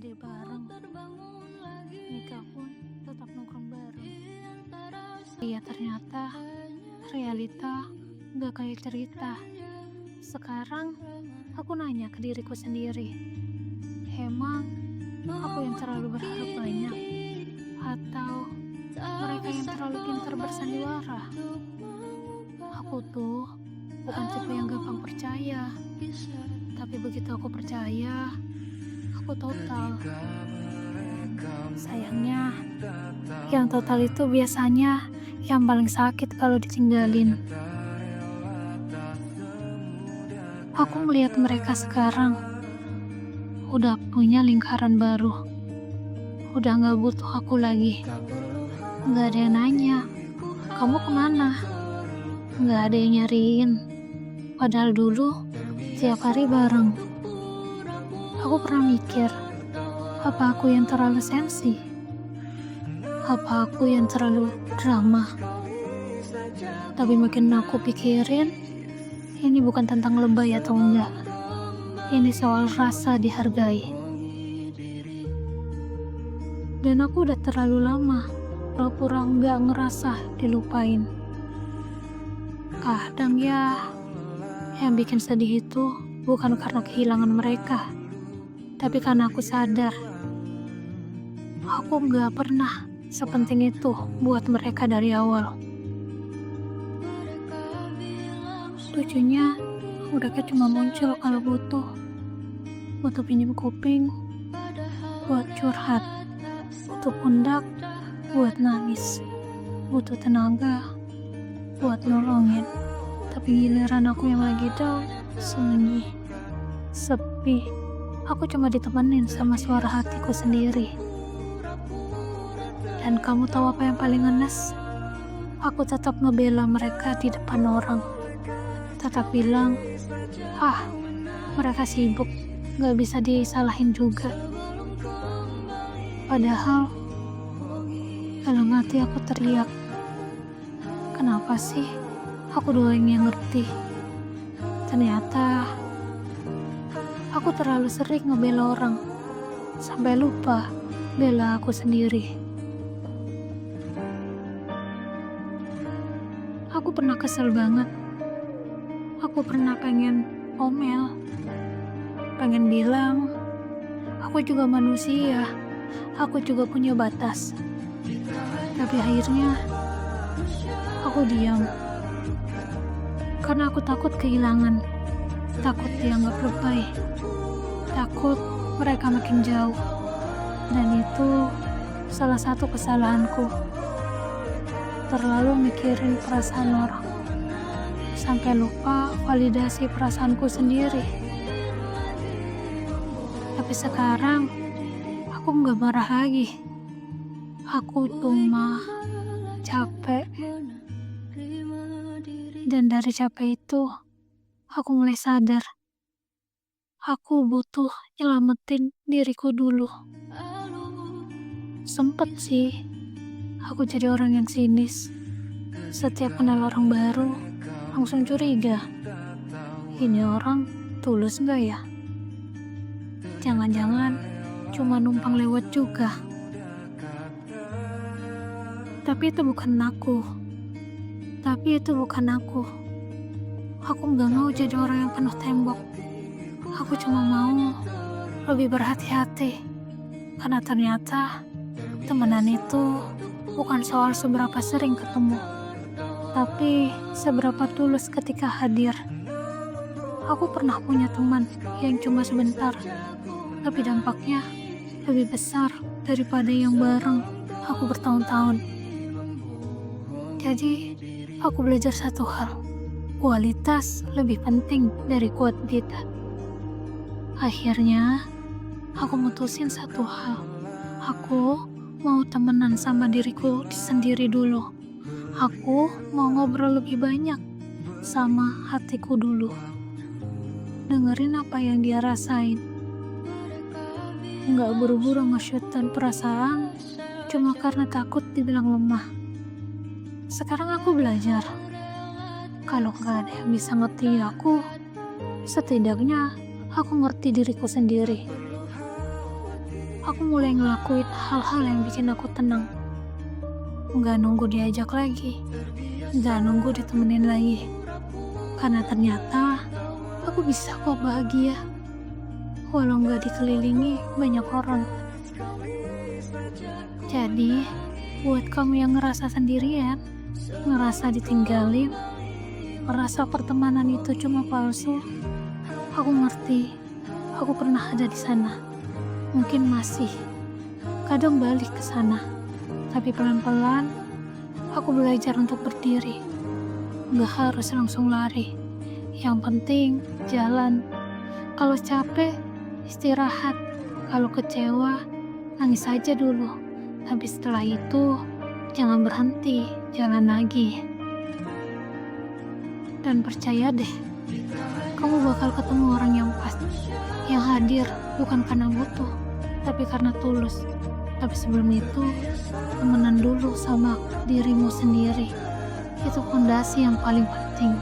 hadir bareng, nikah pun tetap nongkrong bareng. Iya, ternyata realita gak kayak cerita. Sekarang aku nanya ke diriku sendiri, emang aku yang terlalu berharap banyak? Atau mereka yang terlalu pintar bersandiwara? Aku tuh bukan tipe yang gampang percaya, tapi begitu aku percaya, aku total. Sayangnya, yang total itu biasanya yang paling sakit kalau ditinggalin. Aku melihat mereka sekarang udah punya lingkaran baru, udah gak butuh aku lagi. Gak ada yang nanya, kamu kemana? Gak ada yang nyariin, padahal dulu tiap hari bareng. Aku pernah mikir, apa aku yang terlalu sensi? Apa aku yang terlalu drama? Tapi makin aku pikirin, ini bukan tentang lebay atau enggak. Ini soal rasa dihargai. Dan aku udah terlalu lama pura-pura enggak ngerasa dilupain. Kadang ya, yang bikin sedih itu bukan karena kehilangan mereka, tapi karena aku sadar aku gak pernah sepenting itu buat mereka dari awal. Lucunya, mereka cuma muncul kalau butuh pinjem kuping buat curhat, butuh pundak buat nangis, butuh tenaga buat nolongin. Tapi giliran aku yang lagi down, sunyi, sepi, aku cuma ditemenin sama suara hatiku sendiri. Dan kamu tahu apa yang paling ngenes? Aku tetap ngebela mereka di depan orang. Tetap bilang, mereka sibuk, gak bisa disalahin juga. Padahal dalam hati aku teriak, kenapa sih aku doang yang ngerti? Ternyata aku terlalu sering ngebela orang, sampai lupa bela aku sendiri. Aku pernah kesel banget. Aku pernah pengen omel, pengen bilang, aku juga manusia, aku juga punya batas. Tapi akhirnya aku diam. Karena aku takut kehilangan, takut dianggap lebay, takut mereka makin jauh. Dan itu salah satu kesalahanku. Terlalu mikirin perasaan orang, sampai lupa validasi perasaanku sendiri. Tapi sekarang aku gak marah lagi. Aku cuma capek. Dan dari capek itu, aku mulai sadar aku butuh nyelamatin diriku dulu. Sempet sih aku jadi orang yang sinis. Setiap kenal orang baru langsung curiga, ini orang tulus gak ya? Jangan-jangan cuma numpang lewat juga. Tapi itu bukan aku. Aku gak mau jadi orang yang penuh tembok. Aku cuma mau lebih berhati-hati. Karena ternyata temenan itu bukan soal seberapa sering ketemu, tapi seberapa tulus ketika hadir. Aku pernah punya teman yang cuma sebentar, tapi dampaknya lebih besar daripada yang bareng aku bertahun-tahun. Jadi, aku belajar satu hal, kualitas lebih penting dari kuantitas. Akhirnya, aku mutusin satu hal, aku mau temenan sama diriku sendiri dulu. Aku mau ngobrol lebih banyak sama hatiku dulu. Dengerin apa yang dia rasain. Nggak buru-buru nge-shoot perasaan cuma karena takut dibilang lemah. Sekarang aku belajar, kalau nggak ada yang bisa ngerti aku, setidaknya aku ngerti diriku sendiri. aku mulai ngelakuin hal-hal yang bikin aku tenang. Nggak nunggu diajak lagi, nggak nunggu ditemenin lagi. Karena ternyata aku bisa kok bahagia, walau nggak dikelilingi banyak orang. Jadi, buat kamu yang ngerasa sendirian, ngerasa ditinggalin, merasa pertemanan itu cuma palsu, aku ngerti. Aku pernah ada di sana. Mungkin masih. Kadang balik ke sana. Tapi pelan-pelan, aku belajar untuk berdiri. Nggak harus langsung lari. Yang penting, jalan. Kalau capek, istirahat. Kalau kecewa, nangis aja dulu. Tapi setelah itu, jangan berhenti, jalan lagi. Dan percaya deh, kamu bakal ketemu orang yang pas, yang hadir bukan karena butuh, tapi karena tulus. Tapi sebelum itu, temenan dulu sama dirimu sendiri. Itu fondasi yang paling penting.